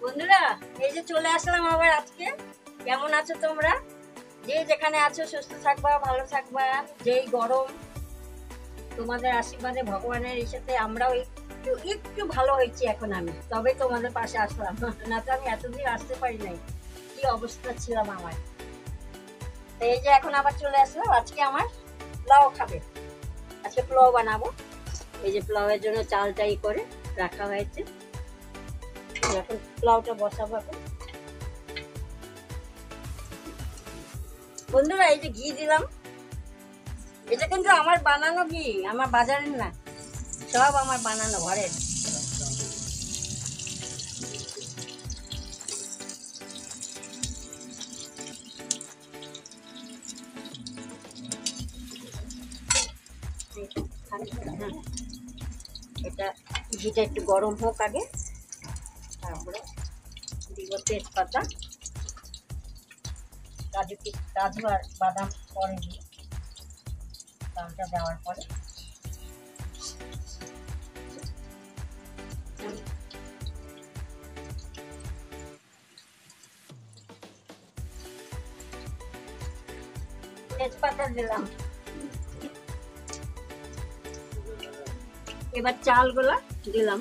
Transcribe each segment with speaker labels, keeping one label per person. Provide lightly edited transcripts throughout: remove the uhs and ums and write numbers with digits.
Speaker 1: বন্ধুরা, এই যে চলে আসলাম আবার আজকে। কেমন আছো তোমরা? যে যেখানে আছো সুস্থ থাকবা, ভালো থাকবা। যেই গরম, তোমাদের আশীর্বাদে ভগবানের ইসেতে আমরাও একটু একটু ভালো হয়েছি এখন। আমি তবে তোমাদের পাশে আসলাম, না তো আমি এতদিন আসতে পারি নাই। কি অবস্থা ছিলাম আমার। তো এই যে এখন আবার চলে আসলাম। আজকে আমার পোলাও খাবে, আজকে পোলাও বানাবো। এই যে পোলাওয়ের জন্য চালটাই করে রাখা হয়েছে। এখন পোলাওটা বসাবো। এখন বন্ধুরা, এই যে ঘি দিলাম, এটা কিন্তু আমার বানানো ঘি, আমার বাজারের না, সব আমার বানানো ঘরের। এটা ঘিটা একটু গরম হোক আগে, তারপরে দিব তেজপাতা, কাজু আর বাদাম পরে দিই। চালটা দেওয়ার পরে তেজপাতা দিলাম। এবার চালগুলা দিলাম।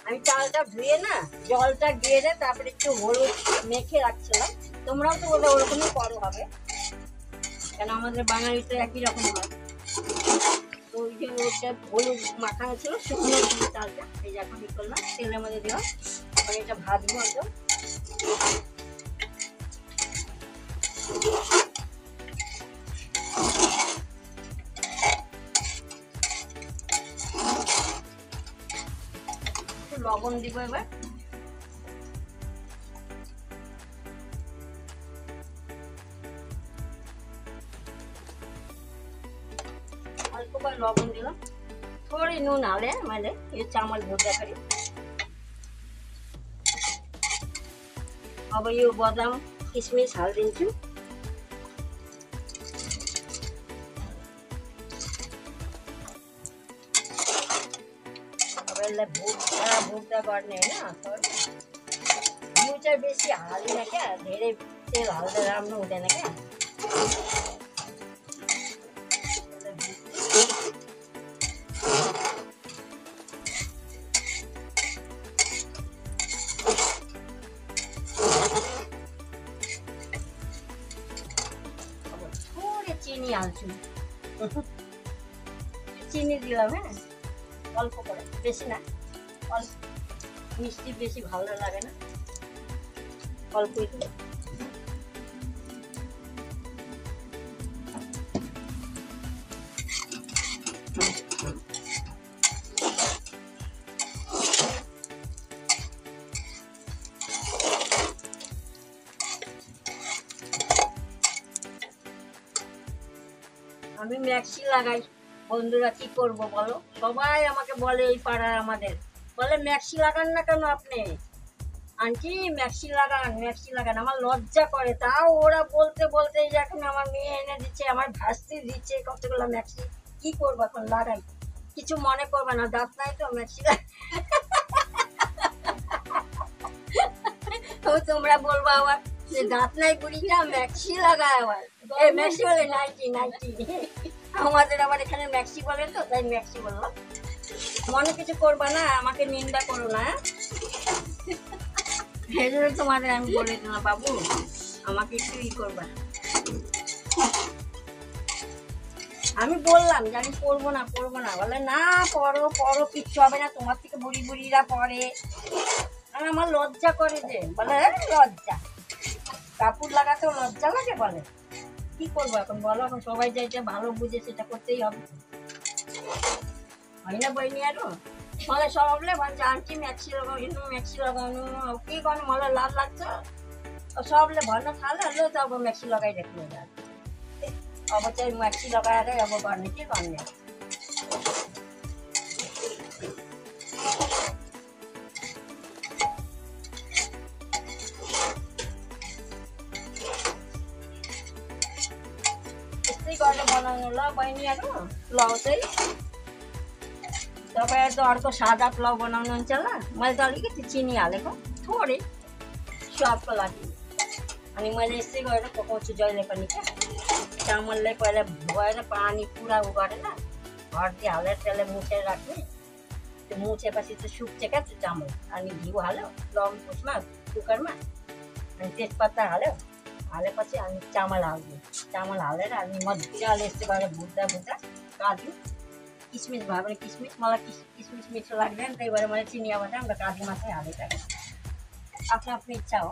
Speaker 1: আমি চালটা ধুয়ে না, জলটা দিয়ে তারপরে একটু হলুদ মেখে রাখছিলাম। তোমরাও তো বলে ওরকমই করো হবে, কেন আমাদের বাঙালি তো একই রকম হয়। তো ওই যে ওটা হলুদ মাখানো ছিল, শুকনো ছিল চালটা। এই যে এখন কি করলাম, তেলের মধ্যে দেওয়া, এবার এটা ভাজবো একদম। লবণ দিব এবার। অল্প করে লবণ দিলাম, थोड़ी नून आले मैंने ये चावल भुजा करी। अब यो बदाम किशमिश हालिदिन्छु। अब यसलाई भुट्दा गर्ने हैन, घिउ चाहिँ बेसी हालिन क्या, धेरै तेल हाल्दा राम्रो हुँदैन क्या। চিনি আনছি, চিনি দিলাম। হ্যাঁ, অল্প করে, বেশি না, অল্প। মিষ্টি বেশি ভালো লাগে না, অল্পই দিলাম। আমি ম্যাক্সি লাগাই। বন্ধুরা, কি করব বলো? সবাই আমাকে বলে, এই পাড়ার আমাদের বলে, ম্যাক্সি লাগান না কেন আপনি আন্টি? ম্যাক্সি লাগান, ম্যাক্সি লাগান। আমার লজ্জা করে, তাও ওরা বলতে বলতে এখন আমার মেয়ে এনে দিচ্ছে, আমার ভাস্তি দিচ্ছে কতগুলো ম্যাক্সি। কি করবো এখন, লাগাই। কিছু মনে করবে না, দাঁত নাই তো ম্যাক্সি তোমরা বলবো আবার যে দাঁত নাই বুড়িটা ম্যাক্সি লাগায়। আবার ম্যাক্সি বলে নাইটি, নাইটি। আমাদের আবার এখানে ম্যাক্সি বলে, তো তাই ম্যাক্সি বললাম। মনে কিছু করবা না, আমাকে নিন্দা করো না। এই জন্য তোমাদের আমি বলে দিলাম, বাবু আমাকে একটু করবা। আমি বললাম যে আমি পড়বো না, পড়বো না। বলে না, পড়ো পড়ো, কিচ্ছু হবে না, তোমার থেকে বুড়ি বুড়িরা পড়ে। আর আমার লজ্জা করে, যে বলে লজ্জা, কাপড় লাগাতেও লজ্জা লাগে। বলে কি করবো এখন বলো? এখন সবাই যেটা ভালো বুঝে সেটা করতেই হবে, হয় না বইনি? আরো বলে সবলে বলছে আন্টি ম্যাক্সি लगाउनु, ম্যাক্সি लगाउनु। के गर्नु, मलाई लाज लाग्छ। सबले भन्न थाल्यो, ल त अब म्याक्सी लगाइराख्नु। अब चाहिँ म्याक्सी लगाएरै अब गर्ने, के गर्ने। यस्तै गरेर बनाउनु ल बहिनीहरू। पुलाउ चाहिँ तपाईँ त अर्को सादा पुलाउ बनाउनुहुन्छ ल। मैले त अलिकति चिनी हालेको थोरै स्वादको लागि। अनि मैले यस्तै गरेर पकाउँछु जहिले पनि क्या। चामललाई पहिला धोएर पानी पुरा उ गरेर हर्दी हालेर त्यसलाई मुछेर राख्ने। त्यो मुछेपछि चाहिँ सुक्छ क्या त्यो चामल। अनि घिउ हाल्यो लङ उसमा कुकरमा, अनि तेजपत्ता हाल्यो। हालेपछि अनि चामल हाल्यो। चामल हालेर अनि मजाले यस्तो गरेर भुट्दा भुट्दा काजु किसमिस भयो भने किसमिस, मलाई किसमिस मिठो लाग्दैन, त्यही भएर मैले चिनिया बदाम र काजु मात्रै हालेको। आफ्नो आफ्नो इच्छा हो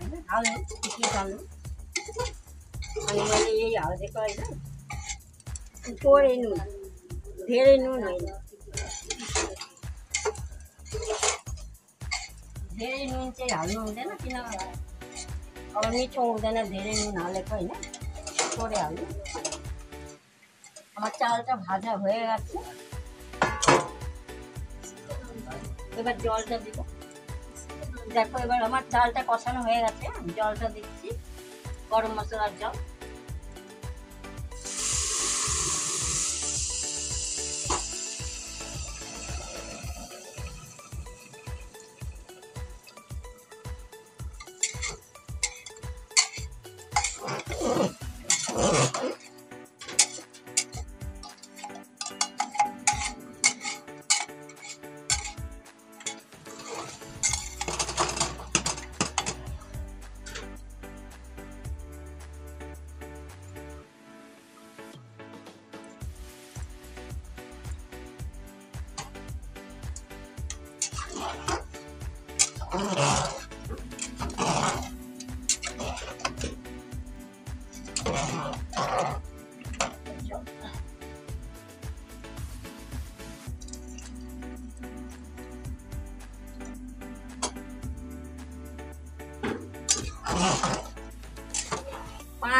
Speaker 1: होइन, हाल्नु किसमिस हाल्नु। अनि मैले यही हालिदिएको होइन, थोरै नुन, धेरै नुन होइन, धेरै नुन चाहिँ हाल्नु हुँदैन, किनभने अब मिठो हुँदैन धेरै नुन हालेको होइन, थोरै हाल्नु। আমার চালটা ভাজা হয়ে গেছে, এবার জলটা দিব। দেখো এবার আমার চালটা কষানো হয়ে গেছে, আমি জলটা দিচ্ছি, গরম মশলার জল।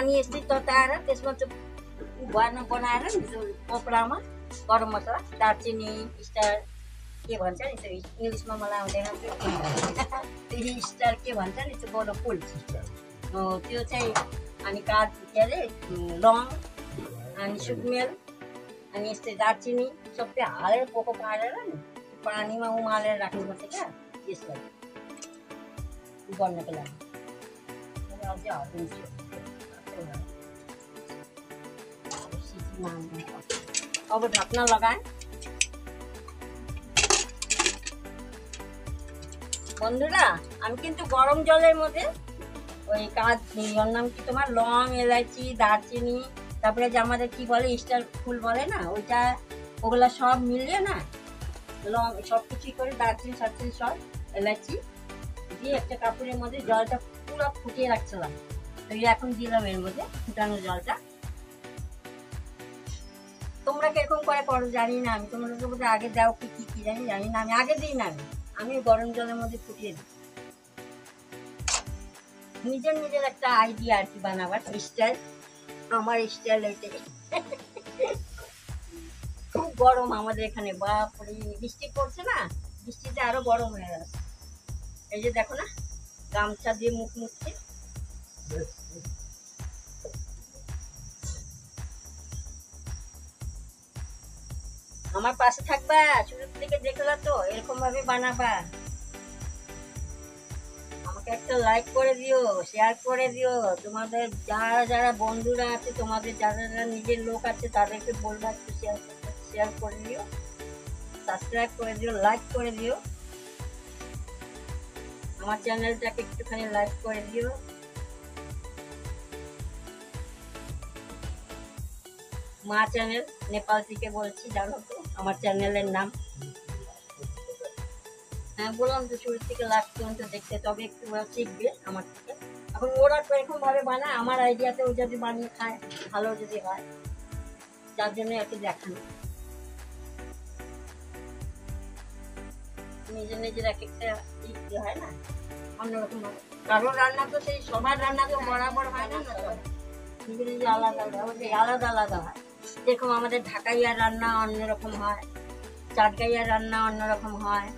Speaker 1: पानी यस्तै तताएर त्यसमा चाहिँ भर्न बनाएर कोपरामा गरम मसला, दालचिनी, स्टार के भन्छ नि त्यो इङ्ग्लिसमा मलाई आउँदैन त्यो स्टार के भन्छ नि त्यो बडो फुल त्यो चाहिँ, अनि काजु के अरे लङ अनि सुकमेल अनि यस्तै दालचिनी सबै हालेर पोको पारेर नि पानीमा उमालेर राख्नुपर्छ क्या त्यसलाई गर्नको लागि। अझै हालिदिन्छु अब ढक्ना लगाएँ। বন্ধুরা আমি কিন্তু গরম জলের মধ্যে ওই ওর নাম কি তোমার লং, এলাচি, দারচিনি, তারপরে যে আমাদের কি বলে স্টার ফুল বলে না ওইটা, ওগুলা সব মিলিয়ে না লং সব কিছুই করে দারচিনি সারচিনি সব এলাচি দিয়ে একটা কাপড়ের মধ্যে জলটা পুরো ফুটিয়ে রাখছিলাম। তো এখন দিলাম এর মধ্যে ফুটানো জলটা। তোমরা কিরকম করে করো জানি না, আমি তোমরা মধ্যে আগে দাও কি কি কি জানি না, আমি আগে দিই না, আমি গরম জলের মধ্যে ফুটিয়ে দিই। নিজের নিজের একটা আইডিয়া আর কি বানাবার স্টাইল, আমার স্টাইল এটাই। খুব গরম আমাদের এখানে, বাপরে বৃষ্টি পড়ছে না, বৃষ্টিতে আরো গরম হয়ে গেছে। এই যে দেখো না গামছা দিয়ে মুখ মুছছে। আমার পাশে থাকবা, শুরু থেকে দেখলা তো এরকম ভাবে বানাবা। আমাকে একটা লাইক করে দিও, শেয়ার করে দিও, তোমাদের যারা যারা বন্ধুরা আছে, তোমাদের যারা যারা নিজের লোক আছে তাদেরকে বলবা একটু শেয়ার করে দিও, সাবস্ক্রাইব করে দিও, লাইক করে দিও, আমার চ্যানেলটাকে একটুখানি লাইক করে দিও। মা চ্যানেল নেপাল থেকে বলছি, জানো তো আমার চ্যানেলের নাম। হ্যাঁ বললাম তো শুরু থেকে লাস্ট পর্যন্ত দেখতে, তবে একটু ওরা শিখবে আমার থেকে। এখন ওরা তো এরকম ভাবে বানায়, আমার আইডিয়াতে ও যদি বানিয়ে খায় ভালো যদি হয়, যার জন্য একটু দেখানো। নিজের নিজের এক একটা ইচ্ছে হয় না অন্যরকম ভাবে, কারোর রান্না তো সেই সবার রান্না তো বরাবর হয় না, নিজের নিজে আলাদা আলাদা আলাদা আলাদা হয়। যেরকম আমাদের ঢাকাইয়া রান্না অন্যরকম হয়, চাটগাইয়া রান্না অন্যরকম হয়,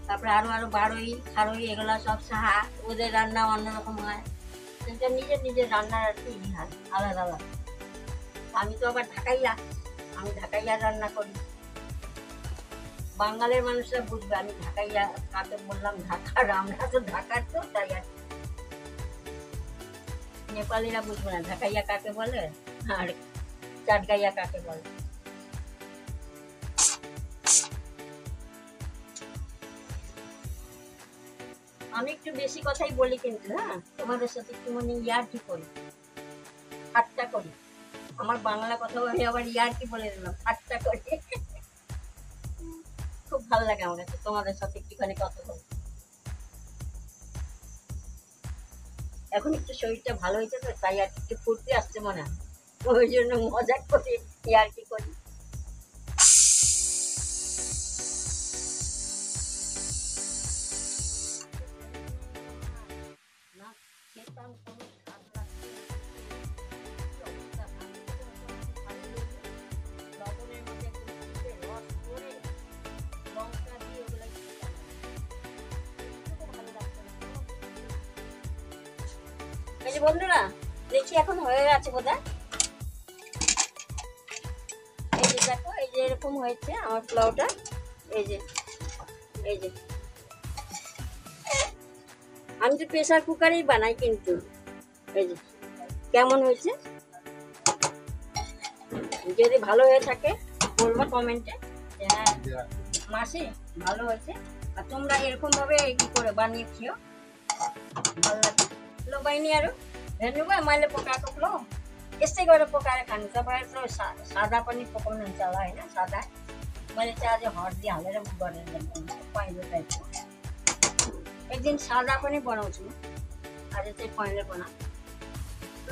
Speaker 1: তারপরে আরো আরো বারোই খারোই এগুলা সব সাহা, ওদের রান্না অন্যরকম হয়। কিন্তু নিজের নিজের রান্নার আর কি ইতিহাস আলাদা আলাদা। আমি তো আবার ঢাকাইয়া, আমি ঢাকাইয়া রান্না করি। বাঙালির মানুষরা বুঝবে আমি ঢাকাইয়া কাকে বললাম, ঢাকার, আমরা তো ঢাকার, তো তাই আর কি। নেপালিরা বুঝবে না ঢাকাইয়া কাকে বলে আর চাটগাইয়া কাকে বলে। আমি একটু বেশি কথাই বলি কিন্তু, হ্যাঁ, তোমাদের সাথে একটু মানে ইয়ার্কি করি, ঠাট্টা করি। আমার বাংলা কথা আমি আবার ইয়ার্কি বলে দিলাম, ঠাট্টা করি। খুব ভালো লাগে আমার কাছে তোমাদের সাথে একটুখানি কথা বলতে। এখন একটু শরীরটা ভালো হয়েছে তো, তাই আর একটু ফুর্তি আসছে মনে হয়, ওই জন্য মজা করি, ইয়ার্কি করি। না খেতাম কোনো স্বাদ লাগতো না। কি অবস্থা, আমি তো খালি লবণের মধ্যে একটু চিপে রস করে লঙ্কা দিয়ে ওগুলো খেতাম, একটুকু ভালো লাগতো না। এই যে বন্ধুরা, দেখি এখন হয়ে গেছে বোধহয়। এই যে দেখো, এই যে এরকম হয়েছে আমার পোলাওটা। এই যে, এই যে আমি তো প্রেসার কুকারেই বানাই কিন্তু। এই যে কেমন হয়েছে, যদি ভালো হয়ে থাকে বলবো কমেন্টে, হ্যাঁ মাসি ভালো হয়েছে। আর তোমরা এরকম ভাবে কি করে বানিয়ে খেও, ভালো লাগে। लो बहनी हेर्नुभयो मैले पकाएको लो, यस्तै गरेर पकाएर खानु। तपाईँ त सादा पनि पकाउनुहुन्छ होला होइन, सादा। मैले चाहिँ आज हर्दी हालेर गरेर पहेँलो टाइपको। एक दिन सादा पनि बनाउँछु म, आज चाहिँ पहेँलो बना।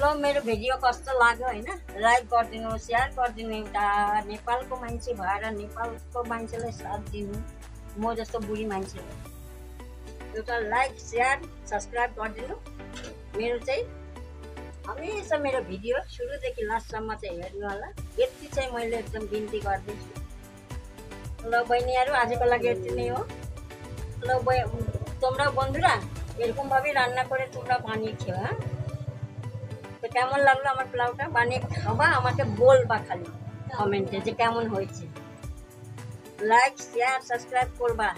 Speaker 1: ल मेरो भिडियो कस्तो लाग्यो होइन, लाइक गरिदिनु, सेयर गरिदिनु। एउटा नेपालको मान्छे भएर नेपालको मान्छेलाई साथ दिनु, म जस्तो बुढी मान्छेले एउटा लाइक सेयर सब्सक्राइब गरिदिनु। मेरो चाहिँ हमेसा मेरो भिडियो सुरुदेखि लास्टसम्म चाहिँ हेर्नु होला, यति चाहिँ मैले एकदम बिन्ती गर्दैछु। ल बहिनीहरू, आजको लागि यति नै हो। ल তোমরা বন্ধুরা এরকম ভাবে রান্না করে তোমরা বানিয়ে খেও, হ্যাঁ। তো কেমন লাগলো আমার পোলাওটা, বানিয়ে খাবা, আমাকে বলবা খালি কমেন্টে যে কেমন হয়েছে। লাইক শেয়ার সাবস্ক্রাইব করবা,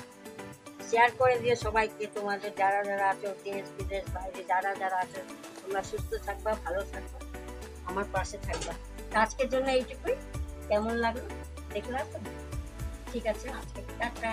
Speaker 1: শেয়ার করে দিও সবাইকে। তোমাদের যারা যারা আছো দেশ বিদেশ বাইরে যারা যারা আছো, তোমরা সুস্থ থাকবা, ভালো থাকবা, আমার পাশে থাকবা। আজকের জন্য এইটুকুই। কেমন লাগলো দেখলা তো? ঠিক আছে, আজকে টাটা।